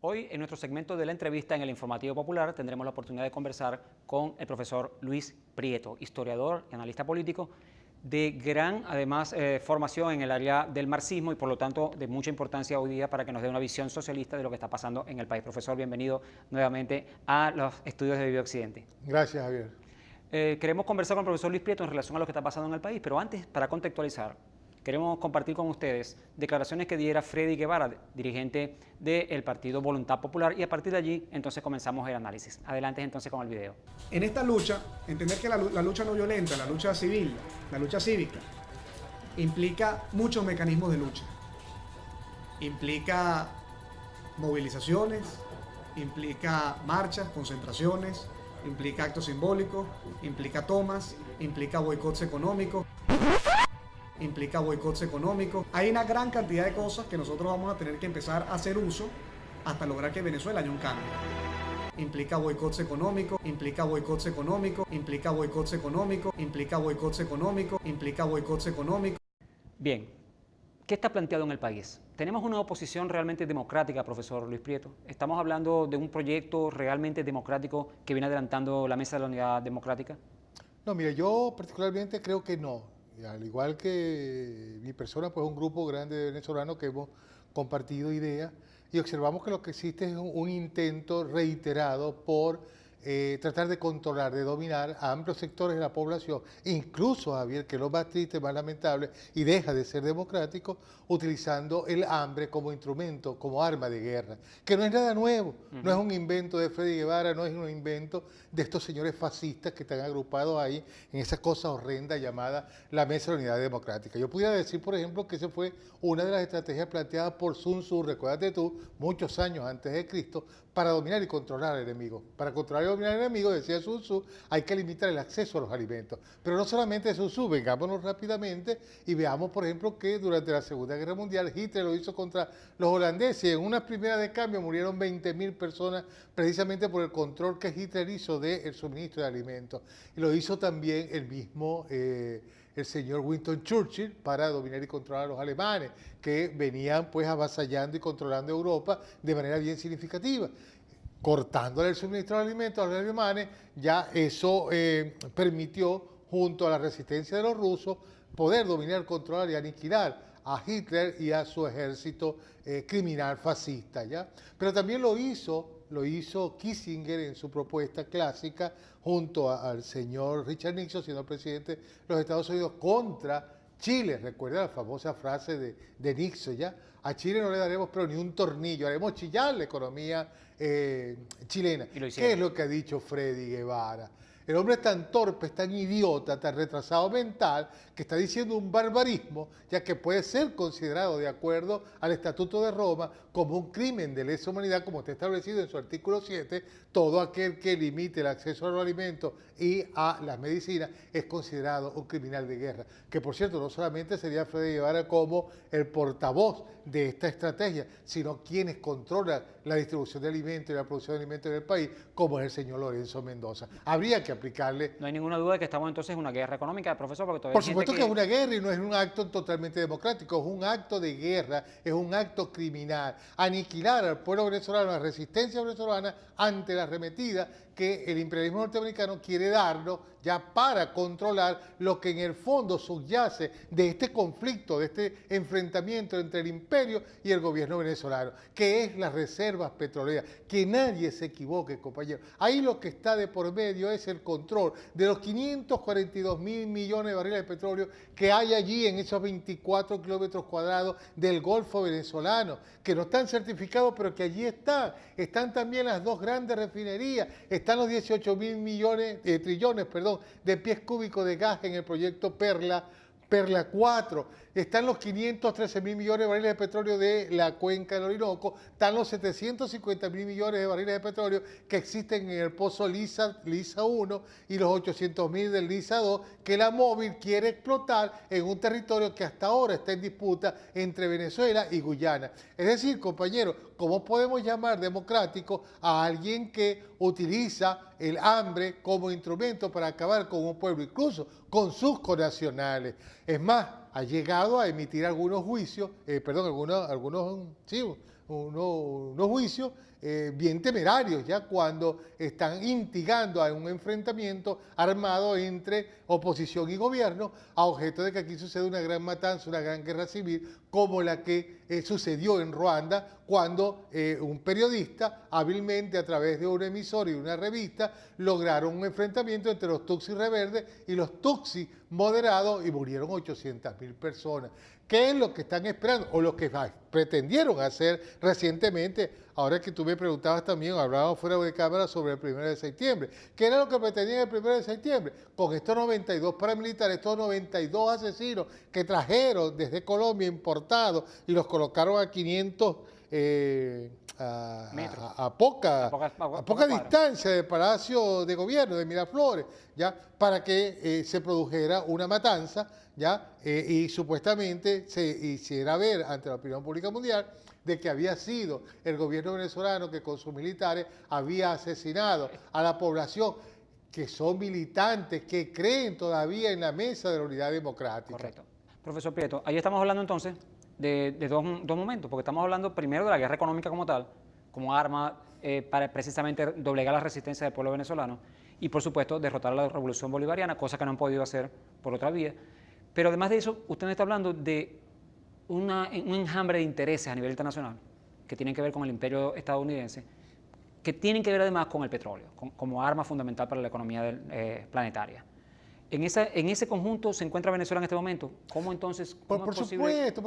Hoy, en nuestro segmento de la entrevista en el Informativo Popular, tendremos la oportunidad de conversar con el profesor Luis Prieto, historiador y analista político de gran, además, formación en el área del marxismo y, por lo tanto, de mucha importancia hoy día para que nos dé una visión socialista de lo que está pasando en el país. Profesor, bienvenido nuevamente a los estudios de Vive Occidente. Gracias, Javier. Queremos conversar con el profesor Luis Prieto en relación a lo que está pasando en el país, pero antes, para contextualizar, queremos compartir con ustedes declaraciones que diera Freddy Guevara, dirigente del partido Voluntad Popular, y a partir de allí entonces comenzamos el análisis. Adelante entonces con el video. En esta lucha, entender que la lucha no violenta, la lucha civil, la lucha cívica, implica muchos mecanismos de lucha. Implica movilizaciones, implica marchas, concentraciones, implica actos simbólicos, implica tomas, implica boicots económicos. Hay una gran cantidad de cosas que nosotros vamos a tener que empezar a hacer uso hasta lograr que Venezuela haya un cambio. Implica boicots económicos, implica boicots económicos, implica boicots económicos, implica boicots económicos, implica boicots económicos. Bien, ¿qué está planteado en el país? ¿Tenemos una oposición realmente democrática, profesor Luis Prieto? ¿Estamos hablando de un proyecto realmente democrático que viene adelantando la Mesa de la Unidad Democrática? No, mire, yo particularmente creo que no. Y al igual que mi persona, pues un grupo grande de venezolanos que hemos compartido ideas y observamos que lo que existe es un intento reiterado por tratar de controlar, de dominar a amplios sectores de la población, incluso, Javier, que es lo más triste, más lamentable, y deja de ser democrático, utilizando el hambre como instrumento, como arma de guerra, que no es nada nuevo, no es un invento de Freddy Guevara, no es un invento de estos señores fascistas que están agrupados ahí en esa cosa horrenda llamada la Mesa de la Unidad Democrática. Yo pudiera decir, por ejemplo, que esa fue una de las estrategias planteadas por Sun Tzu, recuérdate tú, muchos años antes de Cristo, para dominar y controlar al enemigo. Para controlar y dominar al enemigo, decía Sun Tzu, hay que limitar el acceso a los alimentos. Pero no solamente Sun Tzu, vengámonos rápidamente y veamos, por ejemplo, que durante la Segunda Guerra Mundial Hitler lo hizo contra los holandeses. En unas primeras de cambio murieron 20.000 personas precisamente por el control que Hitler hizo del suministro de alimentos. Y lo hizo también el mismo el señor Winston Churchill para dominar y controlar a los alemanes, que venían pues avasallando y controlando Europa de manera bien significativa. Cortándole el suministro de alimentos a los alemanes, ya eso permitió, junto a la resistencia de los rusos, poder dominar, controlar y aniquilar a Hitler y a su ejército criminal fascista, ¿ya? Pero también lo hizo Kissinger en su propuesta clásica junto al señor Richard Nixon, siendo presidente de los Estados Unidos, contra Chile. Recuerda la famosa frase de Nixon, ¿ya? A Chile no le daremos pero ni un tornillo, haremos chillar la economía chilena. ¿Qué es lo que ha dicho Freddy Guevara? El hombre es tan torpe, es tan idiota, tan retrasado mental, que está diciendo un barbarismo, ya que puede ser considerado, de acuerdo al Estatuto de Roma, como un crimen de lesa humanidad, como está establecido en su artículo 7, todo aquel que limite el acceso a los alimentos y a las medicinas es considerado un criminal de guerra. Que, por cierto, no solamente sería Freddy Guevara como el portavoz de esta estrategia, sino quienes controlan la distribución de alimentos y la producción de alimentos en el país, como es el señor Lorenzo Mendoza. Habría que aplicarle... No hay ninguna duda de que estamos entonces en una guerra económica, profesor, porque todavía Por supuesto que es una guerra y no es un acto totalmente democrático, es un acto de guerra, es un acto criminal. Aniquilar al pueblo venezolano, la resistencia venezolana ante la arremetida que el imperialismo norteamericano quiere darnos ya para controlar lo que en el fondo subyace de este conflicto, de este enfrentamiento entre el imperio y el gobierno venezolano, que es las reservas petroleras. Que nadie se equivoque, compañero. Ahí lo que está de por medio es el control de los 542.000 millones de barriles de petróleo que hay allí en esos 24 kilómetros cuadrados del Golfo venezolano, que no están certificados, pero que allí están. Están también las dos grandes refinerías, están los 18.000 trillones de pies cúbicos de gas en el proyecto Perla 4, están los 513.000 millones de barriles de petróleo de la cuenca del Orinoco, están los 750.000 millones de barriles de petróleo que existen en el pozo Lisa 1 y los 800.000 del Lisa 2 que la Móvil quiere explotar en un territorio que hasta ahora está en disputa entre Venezuela y Guyana. Es decir, compañeros, ¿cómo podemos llamar democrático a alguien que utiliza el hambre como instrumento para acabar con un pueblo, incluso con sus connacionales? Es más, ha llegado a emitir algunos juicios, unos juicios bien temerarios, ya cuando están instigando a un enfrentamiento armado entre oposición y gobierno, a objeto de que aquí suceda una gran matanza, una gran guerra civil, como la que sucedió en Ruanda, cuando un periodista, hábilmente a través de un emisor y una revista, lograron un enfrentamiento entre los Tutsis rebeldes y los Tutsis moderados y murieron 800.000 personas. ¿Qué es lo que están esperando? O lo que pretendieron hacer recientemente, ahora que tú me preguntabas también, hablábamos fuera de cámara sobre el 1 de septiembre. ¿Qué era lo que pretendían el 1 de septiembre? Con estos 92 paramilitares, estos 92 asesinos que trajeron desde Colombia importados y los colocaron a 500 a poca distancia del Palacio de Gobierno de Miraflores, ¿ya? Para que se produjera una matanza, ¿ya? Y supuestamente se hiciera ver ante la opinión pública mundial de que había sido el gobierno venezolano que con sus militares había asesinado a la población, que son militantes, que creen todavía en la mesa de la unidad democrática. Correcto. Profesor Prieto, ahí estamos hablando entonces de dos momentos, porque estamos hablando primero de la guerra económica como tal, como arma para precisamente doblegar la resistencia del pueblo venezolano y, por supuesto, derrotar a la revolución bolivariana, cosa que no han podido hacer por otra vía. Pero además de eso, usted me está hablando de un enjambre de intereses a nivel internacional que tienen que ver con el imperio estadounidense, que tienen que ver además con el petróleo, como arma fundamental para la economía planetaria. En ese conjunto se encuentra Venezuela en este momento. ¿Cómo entonces? ¿Cómo por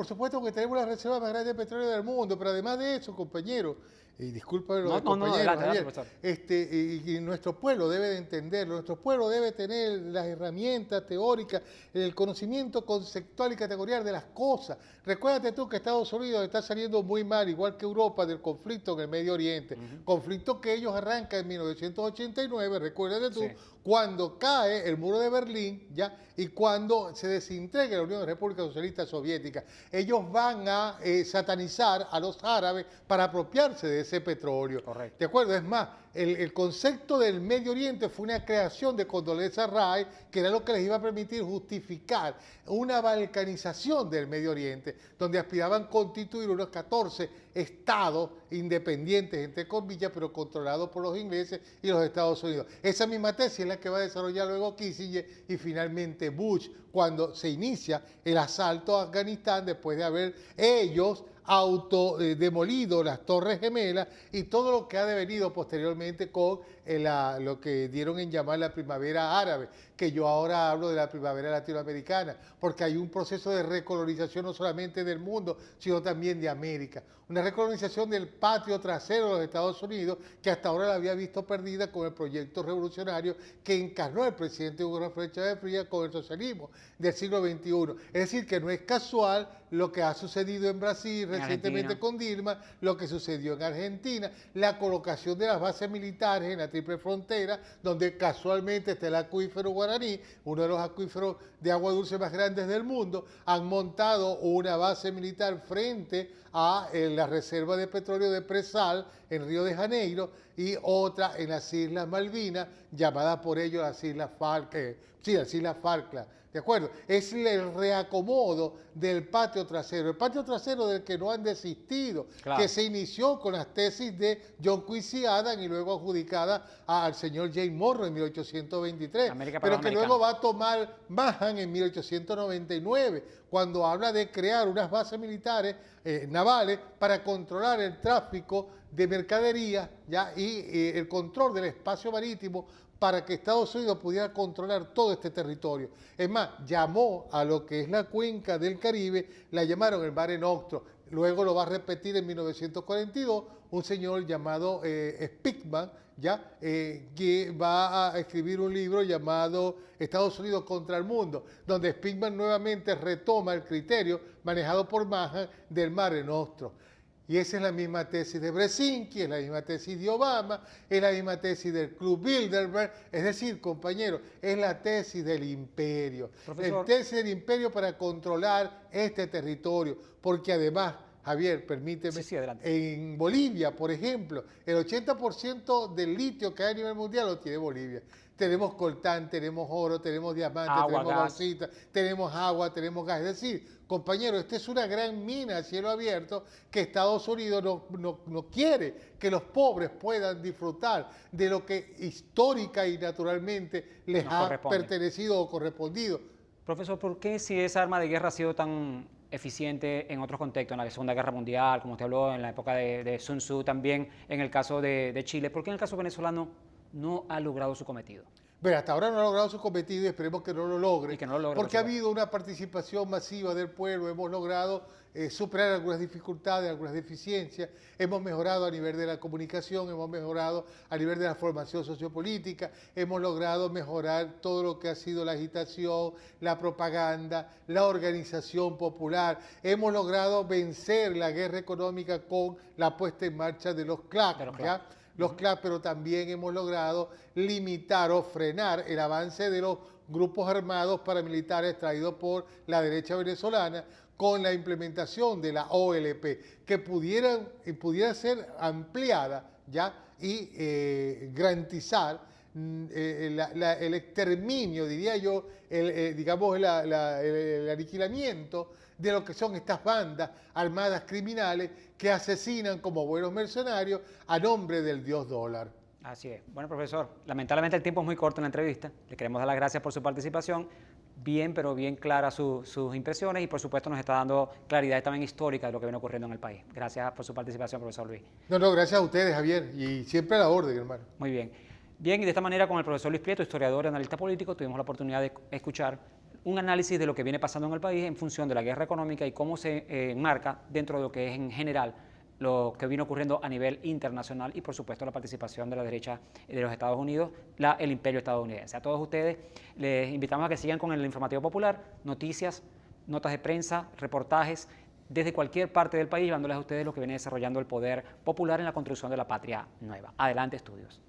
supuesto que tenemos la reserva más grande de petróleo del mundo, pero además de eso, compañero, y disculpa los compañeros, y nuestro pueblo debe de entenderlo, nuestro pueblo debe tener las herramientas teóricas, el conocimiento conceptual y categorial de las cosas. Recuérdate tú que Estados Unidos está saliendo muy mal, igual que Europa, del conflicto en el Medio Oriente, conflicto que ellos arrancan en 1989, recuérdate tú, sí, cuando cae el muro de Berlín, ¿ya? Y cuando se desintegra la Unión de Repúblicas Socialistas Soviéticas. Ellos van a satanizar a los árabes para apropiarse de ese petróleo. Correcto. ¿De acuerdo? Es más, el concepto del Medio Oriente fue una creación de Condoleezza Rice, que era lo que les iba a permitir justificar una balcanización del Medio Oriente, donde aspiraban a constituir unos 14 estados independientes, entre comillas, pero controlados por los ingleses y los Estados Unidos. Esa misma tesis es la que va a desarrollar luego Kissinger y finalmente Bush, cuando se inicia el asalto a Afganistán después de haber ellos demolido las Torres Gemelas y todo lo que ha devenido posteriormente con lo que dieron en llamar la primavera árabe, que yo ahora hablo de la primavera latinoamericana, porque hay un proceso de recolonización no solamente del mundo, sino también de América. Una recolonización del patio trasero de los Estados Unidos, que hasta ahora la había visto perdida con el proyecto revolucionario que encarnó el presidente Hugo Rafael Chávez Frías con el socialismo del siglo XXI. Es decir, que no es casual lo que ha sucedido en Brasil recientemente con Dilma, lo que sucedió en Argentina, la colocación de las bases militares en la triple frontera, donde casualmente está el acuífero Guaraní, uno de los acuíferos de agua dulce más grandes del mundo. Han montado una base militar frente a la reserva de petróleo de Presal en Río de Janeiro y otra en las Islas Malvinas, llamada por ellos las Islas Falkland. ¿De acuerdo? Es el reacomodo del patio trasero, el patio trasero del que no han desistido, claro, que se inició con las tesis de John Quincy Adams y luego adjudicada al señor James Monroe en 1823, pero que luego va a tomar Mahan en 1899, cuando habla de crear unas bases militares navales para controlar el tráfico de mercaderías, ¿ya? Y el control del espacio marítimo para que Estados Unidos pudiera controlar todo este territorio. Es más, llamó a lo que es la cuenca del Caribe, la llamaron el Mare Nostrum. Luego lo va a repetir en 1942 un señor llamado Speakman, ¿ya? Que va a escribir un libro llamado Estados Unidos contra el mundo, donde Speakman nuevamente retoma el criterio manejado por Mahan del Mare Nostrum. Y esa es la misma tesis de Brzezinski, es la misma tesis de Obama, es la misma tesis del Club Bilderberg, es decir, compañeros, es la tesis del imperio. Profesor, la tesis del imperio para controlar este territorio, porque además Javier, permíteme. Sí, sí, adelante. En Bolivia, por ejemplo, el 80% del litio que hay a nivel mundial lo tiene Bolivia. Tenemos coltán, tenemos oro, tenemos diamantes, Agua, tenemos gas. bauxita, tenemos agua, tenemos gas. Es decir, compañero, esta es una gran mina a cielo abierto que Estados Unidos no quiere que los pobres puedan disfrutar de lo que histórica y naturalmente les Nos ha corresponde. pertenecido o correspondido. Profesor, ¿por qué si esa arma de guerra ha sido tan eficiente en otros contextos, en la Segunda Guerra Mundial, como usted habló, en la época de Sun Tzu, también en el caso de Chile, ¿por qué en el caso venezolano no ha logrado su cometido? Pero hasta ahora no ha logrado su cometido y esperemos que no lo logre. Y que no lo logre, porque ha por supuesto. habido una participación masiva del pueblo, hemos logrado superar algunas dificultades, algunas deficiencias, hemos mejorado a nivel de la comunicación, hemos mejorado a nivel de la formación sociopolítica, hemos logrado mejorar todo lo que ha sido la agitación, la propaganda, la organización popular, hemos logrado vencer la guerra económica con la puesta en marcha de los CLAC, ¿ya? Los CLAC, pero también hemos logrado limitar o frenar el avance de los grupos armados paramilitares traídos por la derecha venezolana con la implementación de la OLP, que pudiera ser ampliada ya y garantizar el exterminio, diría yo, digamos el aniquilamiento de lo que son estas bandas armadas criminales que asesinan como buenos mercenarios a nombre del dios dólar. Así es. Bueno, profesor, lamentablemente el tiempo es muy corto en la entrevista. Le queremos dar las gracias por su participación. Bien, pero bien claras sus impresiones y por supuesto nos está dando claridad también histórica de lo que viene ocurriendo en el país. Gracias por su participación, profesor Luis. No, gracias a ustedes, Javier, y siempre a la orden, hermano. Muy bien. Bien, y de esta manera con el profesor Luis Prieto, historiador y analista político, tuvimos la oportunidad de escuchar un análisis de lo que viene pasando en el país en función de la guerra económica y cómo se enmarca dentro de lo que es en general lo que vino ocurriendo a nivel internacional y por supuesto la participación de la derecha de los Estados Unidos, el imperio estadounidense. A todos ustedes les invitamos a que sigan con el Informativo Popular, noticias, notas de prensa, reportajes desde cualquier parte del país, llevándoles a ustedes lo que viene desarrollando el poder popular en la construcción de la patria nueva. Adelante, estudios.